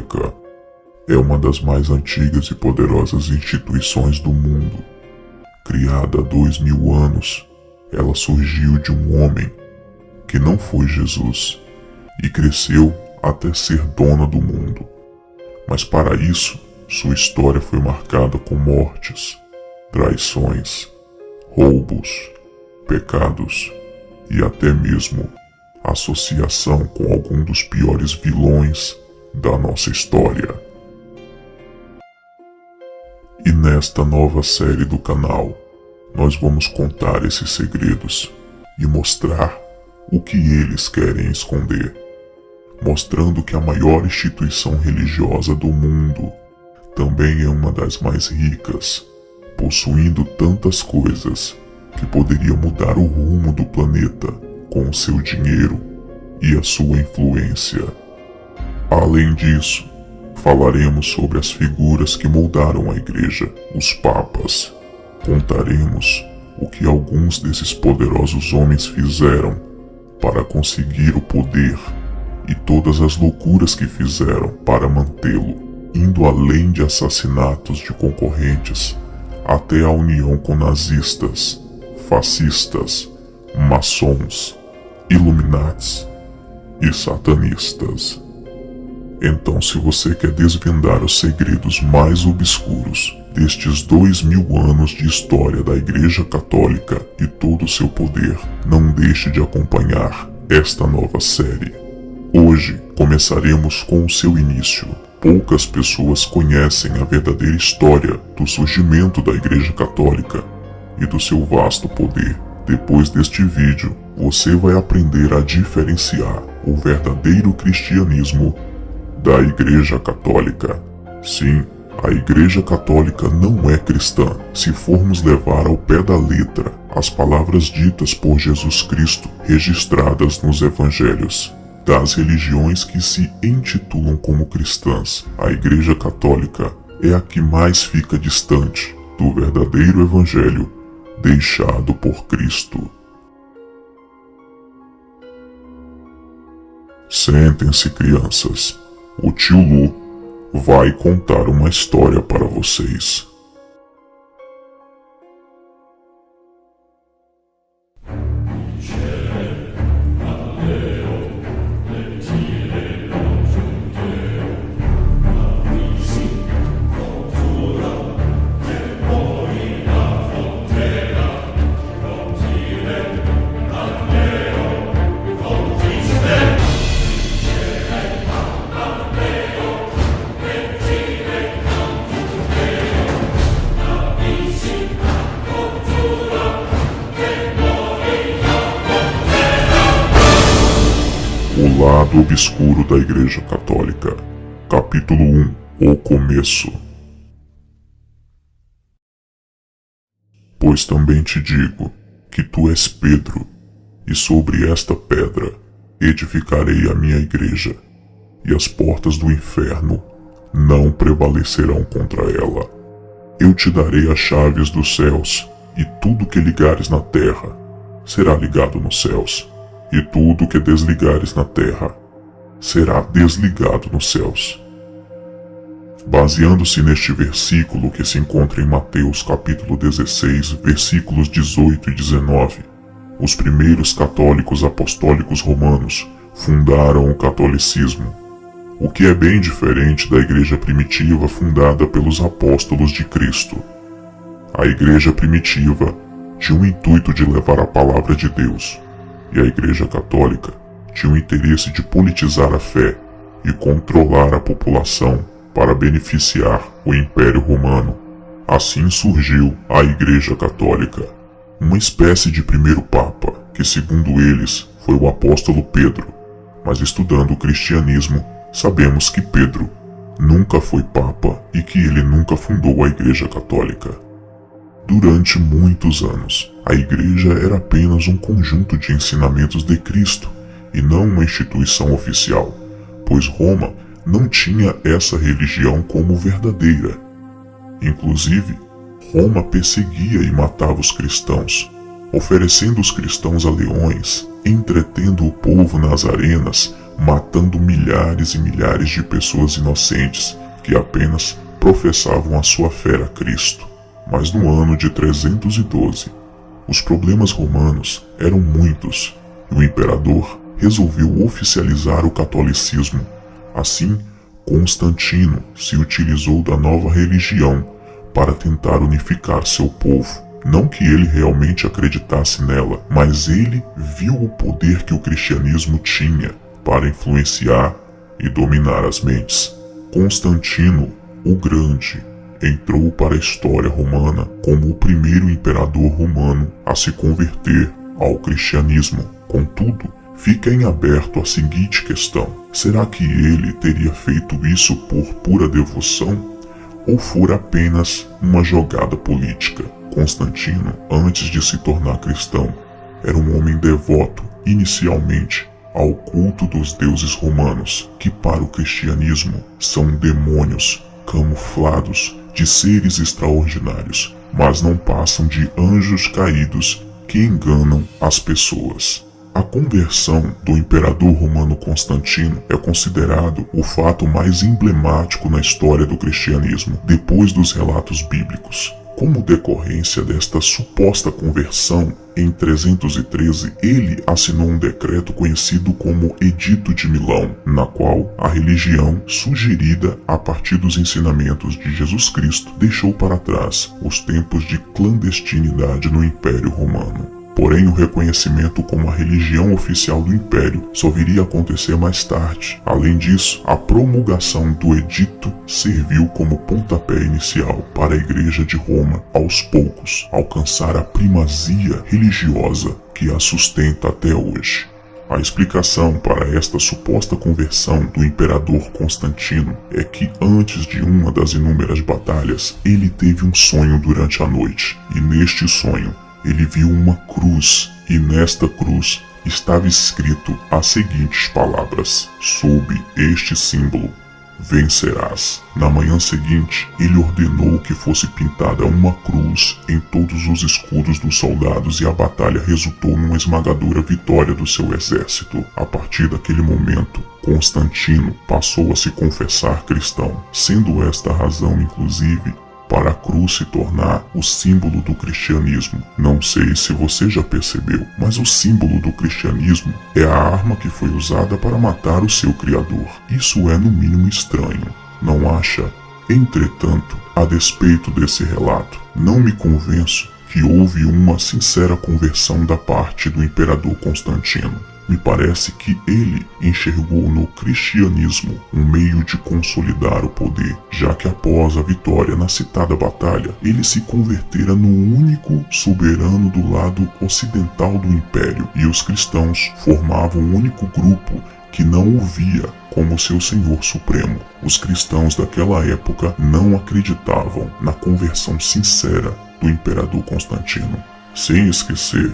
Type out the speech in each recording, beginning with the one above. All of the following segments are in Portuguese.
Católica é uma das mais antigas e poderosas instituições do mundo. Criada há 2000 anos, ela surgiu de um homem que não foi Jesus e cresceu até ser dona do mundo. Mas para isso, sua história foi marcada com mortes, traições, roubos, pecados e até mesmo associação com algum dos piores vilões da nossa história. E nesta nova série do canal, nós vamos contar esses segredos e mostrar o que eles querem esconder, mostrando que a maior instituição religiosa do mundo também é uma das mais ricas, possuindo tantas coisas que poderia mudar o rumo do planeta com o seu dinheiro e a sua influência. Além disso, falaremos sobre as figuras que moldaram a igreja, os papas. Contaremos o que alguns desses poderosos homens fizeram para conseguir o poder e todas as loucuras que fizeram para mantê-lo, indo além de assassinatos de concorrentes até a união com nazistas, fascistas, maçons, iluminatis e satanistas. Então, se você quer desvendar os segredos mais obscuros destes 2000 anos de história da Igreja Católica e todo o seu poder, não deixe de acompanhar esta nova série. Hoje começaremos com o seu início. Poucas pessoas conhecem a verdadeira história do surgimento da Igreja Católica e do seu vasto poder. Depois deste vídeo, você vai aprender a diferenciar o verdadeiro cristianismo da Igreja Católica. Sim, a Igreja Católica não é cristã, se formos levar ao pé da letra as palavras ditas por Jesus Cristo, registradas nos Evangelhos. Das religiões que se intitulam como cristãs, a Igreja Católica é a que mais fica distante do verdadeiro Evangelho deixado por Cristo. Sentem-se, crianças. O tio Lu vai contar uma história para vocês. O lado obscuro da Igreja Católica. Capítulo 1. O começo. Pois também te digo que tu és Pedro, e sobre esta pedra edificarei a minha igreja, e as portas do inferno não prevalecerão contra ela. Eu te darei as chaves dos céus, e tudo que ligares na terra será ligado nos céus, e tudo que desligares na terra será desligado nos céus. Baseando-se neste versículo que se encontra em Mateus capítulo 16, versículos 18 e 19, os primeiros católicos apostólicos romanos fundaram o catolicismo, o que é bem diferente da igreja primitiva fundada pelos apóstolos de Cristo. A igreja primitiva tinha o intuito de levar a palavra de Deus, e a Igreja Católica tinha o interesse de politizar a fé e controlar a população para beneficiar o Império Romano. Assim surgiu a Igreja Católica, uma espécie de primeiro Papa, que segundo eles foi o apóstolo Pedro, mas estudando o cristianismo, sabemos que Pedro nunca foi Papa e que ele nunca fundou a Igreja Católica. Durante muitos anos, a Igreja era apenas um conjunto de ensinamentos de Cristo e não uma instituição oficial, pois Roma não tinha essa religião como verdadeira. Inclusive, Roma perseguia e matava os cristãos, oferecendo os cristãos a leões, entretendo o povo nas arenas matando milhares e milhares de pessoas inocentes que apenas professavam a sua fé a Cristo. Mas no ano de 312, os problemas romanos eram muitos e o imperador resolveu oficializar o catolicismo. Assim, Constantino se utilizou da nova religião para tentar unificar seu povo. Não que ele realmente acreditasse nela, mas ele viu o poder que o cristianismo tinha para influenciar e dominar as mentes. Constantino, o Grande, entrou para a história romana como o primeiro imperador romano a se converter ao cristianismo. Contudo, fica em aberto a seguinte questão: será que ele teria feito isso por pura devoção ou fora apenas uma jogada política? Constantino, antes de se tornar cristão, era um homem devoto inicialmente ao culto dos deuses romanos, que para o cristianismo são demônios camuflados de seres extraordinários, mas não passam de anjos caídos que enganam as pessoas. A conversão do imperador romano Constantino é considerado o fato mais emblemático na história do cristianismo, depois dos relatos bíblicos. Como decorrência desta suposta conversão, em 313 ele assinou um decreto conhecido como Edito de Milão, na qual a religião, sugerida a partir dos ensinamentos de Jesus Cristo, deixou para trás os tempos de clandestinidade no Império Romano. Porém, o reconhecimento como a religião oficial do Império só viria a acontecer mais tarde. Além disso, a promulgação do edito serviu como pontapé inicial para a Igreja de Roma, aos poucos, alcançar a primazia religiosa que a sustenta até hoje. A explicação para esta suposta conversão do imperador Constantino é que antes de uma das inúmeras batalhas, ele teve um sonho durante a noite, e neste sonho, ele viu uma cruz, e nesta cruz estava escrito as seguintes palavras: sob este símbolo vencerás. Na manhã seguinte, ele ordenou que fosse pintada uma cruz em todos os escudos dos soldados e a batalha resultou numa esmagadora vitória do seu exército. A partir daquele momento, Constantino passou a se confessar cristão, sendo esta a razão, inclusive, para a cruz se tornar o símbolo do cristianismo. Não sei se você já percebeu, mas o símbolo do cristianismo é a arma que foi usada para matar o seu Criador. Isso é no mínimo estranho, não acha? Entretanto, a despeito desse relato, não me convenço que houve uma sincera conversão da parte do imperador Constantino. Me parece que ele enxergou no cristianismo um meio de consolidar o poder, já que após a vitória na citada batalha, ele se convertera no único soberano do lado ocidental do império, e os cristãos formavam um único grupo que não o via como seu Senhor Supremo. Os cristãos daquela época não acreditavam na conversão sincera do imperador Constantino. Sem esquecer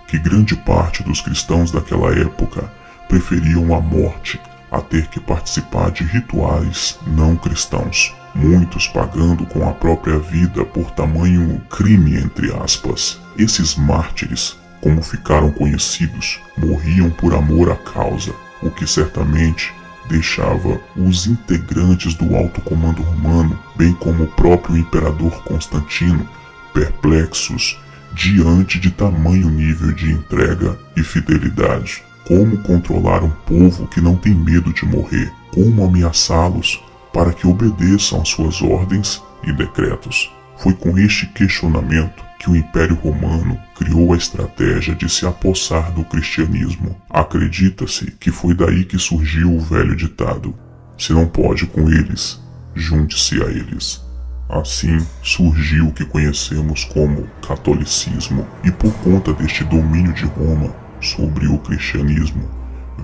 que grande parte dos cristãos daquela época preferiam a morte a ter que participar de rituais não cristãos, muitos pagando com a própria vida por tamanho crime, entre aspas. Esses mártires, como ficaram conhecidos, morriam por amor à causa, o que certamente deixava os integrantes do alto comando romano, bem como o próprio imperador Constantino, perplexos diante de tamanho nível de entrega e fidelidade. Como controlar um povo que não tem medo de morrer? Como ameaçá-los para que obedeçam às suas ordens e decretos? Foi com este questionamento que o Império Romano criou a estratégia de se apossar do cristianismo. Acredita-se que foi daí que surgiu o velho ditado: se não pode com eles, junte-se a eles. Assim surgiu o que conhecemos como catolicismo, e por conta deste domínio de Roma sobre o cristianismo,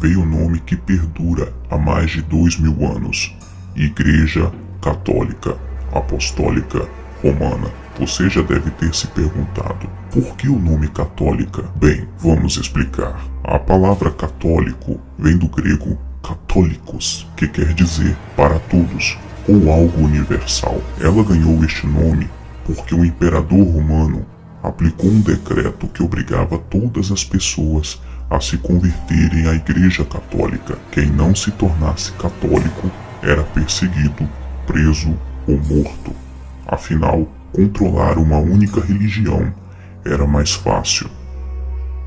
veio o nome que perdura há mais de 2000 anos: Igreja Católica Apostólica Romana. Você já deve ter se perguntado, por que o nome católica? Bem, vamos explicar. A palavra católico vem do grego católicos, que quer dizer para todos, ou algo universal. Ela ganhou este nome porque o imperador romano aplicou um decreto que obrigava todas as pessoas a se converterem à Igreja Católica. Quem não se tornasse católico era perseguido, preso ou morto. Afinal, controlar uma única religião era mais fácil.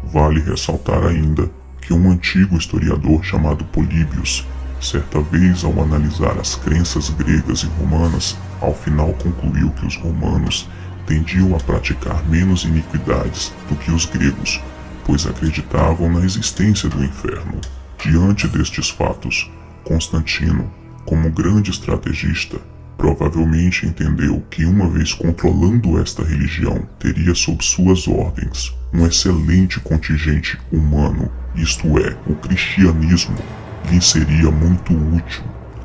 Vale ressaltar ainda que um antigo historiador chamado Políbios, certa vez ao analisar as crenças gregas e romanas, ao final concluiu que os romanos tendiam a praticar menos iniquidades do que os gregos, pois acreditavam na existência do inferno. Diante destes fatos, Constantino, como grande estrategista, provavelmente entendeu que, uma vez controlando esta religião, teria sob suas ordens um excelente contingente humano, isto é, o cristianismo lhe seria muito útil,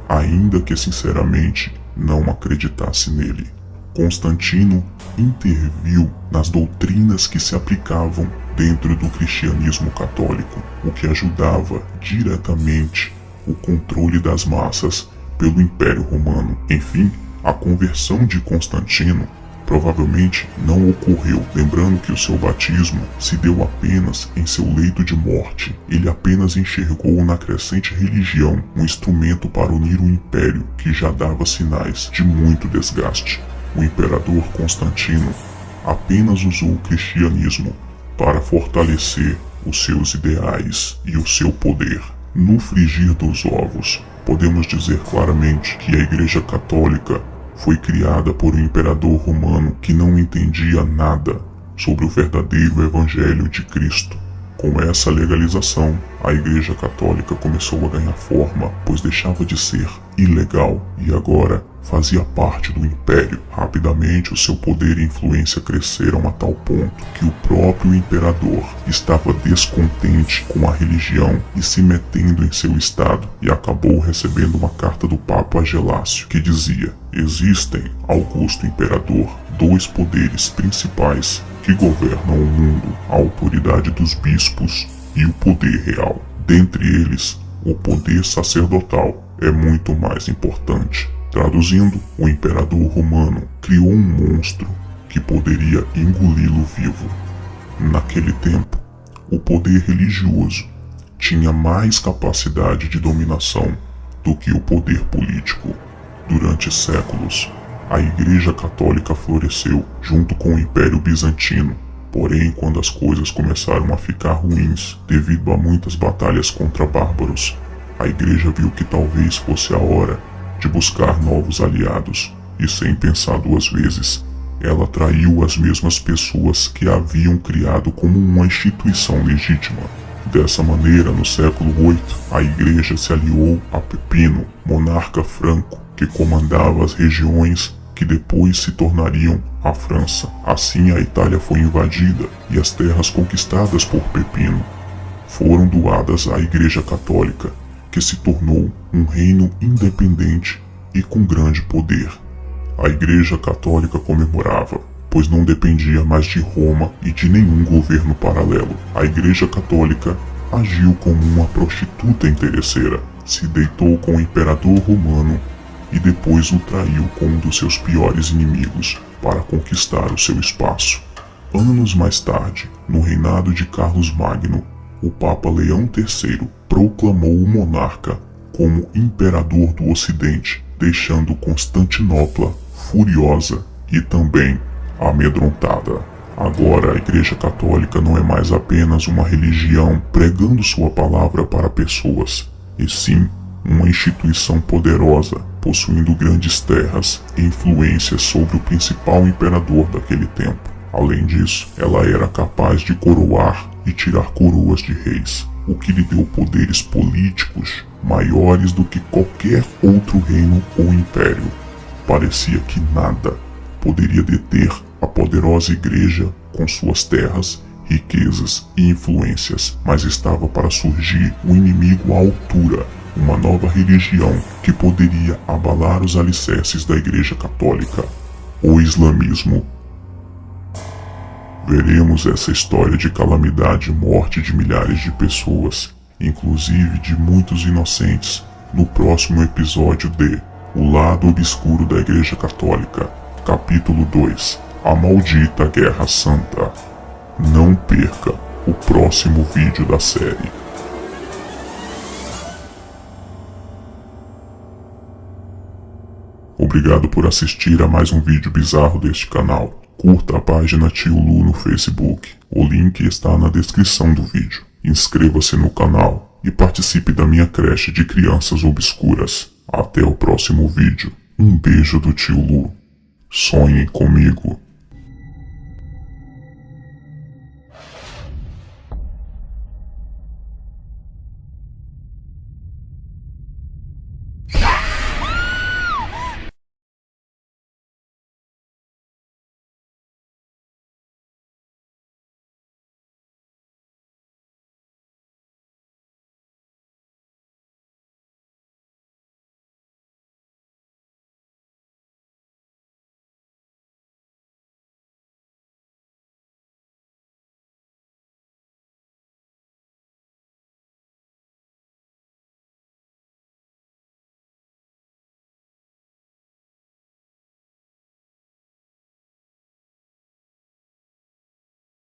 ainda que sinceramente não acreditasse nele. Constantino interviu nas doutrinas que se aplicavam dentro do cristianismo católico, o que ajudava diretamente o controle das massas pelo Império Romano. Enfim, a conversão de Constantino provavelmente não ocorreu, lembrando que o seu batismo se deu apenas em seu leito de morte. Ele apenas enxergou na crescente religião um instrumento para unir o império que já dava sinais de muito desgaste. O imperador Constantino apenas usou o cristianismo para fortalecer os seus ideais e o seu poder. No frigir dos ovos, podemos dizer claramente que a Igreja Católica foi criada por um imperador romano que não entendia nada sobre o verdadeiro Evangelho de Cristo. Com essa legalização, a Igreja Católica começou a ganhar forma, pois deixava de ser ilegal e agora fazia parte do Império. Rapidamente, o seu poder e influência cresceram a tal ponto que o próprio imperador estava descontente com a religião e se metendo em seu estado, e acabou recebendo uma carta do Papa Gelácio que dizia: existem, Augusto Imperador, dois poderes principais que governam o mundo, a autoridade dos bispos e o poder real. Dentre eles, o poder sacerdotal é muito mais importante. Traduzindo, o imperador romano criou um monstro que poderia engoli-lo vivo. Naquele tempo, o poder religioso tinha mais capacidade de dominação do que o poder político. Durante séculos, a Igreja Católica floresceu junto com o Império Bizantino. Porém, quando as coisas começaram a ficar ruins devido a muitas batalhas contra bárbaros, a Igreja viu que talvez fosse a hora de buscar novos aliados, e sem pensar duas vezes, ela traiu as mesmas pessoas que a haviam criado como uma instituição legítima. Dessa maneira, no século VIII, a Igreja se aliou a Pepino, monarca franco, que comandava as regiões que depois se tornariam a França. Assim, a Itália foi invadida e as terras conquistadas por Pepino foram doadas à Igreja Católica, que se tornou um reino independente e com grande poder. A Igreja Católica comemorava, pois não dependia mais de Roma e de nenhum governo paralelo. A Igreja Católica agiu como uma prostituta interesseira, se deitou com o imperador romano e depois o traiu com um dos seus piores inimigos para conquistar o seu espaço. Anos mais tarde, no reinado de Carlos Magno, o Papa Leão III proclamou o monarca como imperador do Ocidente, deixando Constantinopla furiosa e também amedrontada. Agora a Igreja Católica não é mais apenas uma religião pregando sua palavra para pessoas, e sim uma instituição poderosa, possuindo grandes terras e influência sobre o principal imperador daquele tempo. Além disso, ela era capaz de coroar e tirar coroas de reis, o que lhe deu poderes políticos maiores do que qualquer outro reino ou império. Parecia que nada poderia deter a poderosa Igreja com suas terras, riquezas e influências, mas estava para surgir um inimigo à altura, uma nova religião que poderia abalar os alicerces da Igreja Católica: o islamismo. Veremos essa história de calamidade e morte de milhares de pessoas, inclusive de muitos inocentes, no próximo episódio de O Lado Obscuro da Igreja Católica, capítulo 2, A Maldita Guerra Santa. Não perca! o próximo vídeo da série. Obrigado por assistir a mais um vídeo bizarro deste canal. Curta a página Tio Lu no Facebook. O link está na descrição do vídeo. Inscreva-se no canal e participe da minha creche de crianças obscuras. Até o próximo vídeo. Um beijo do Tio Lu. Sonhem comigo.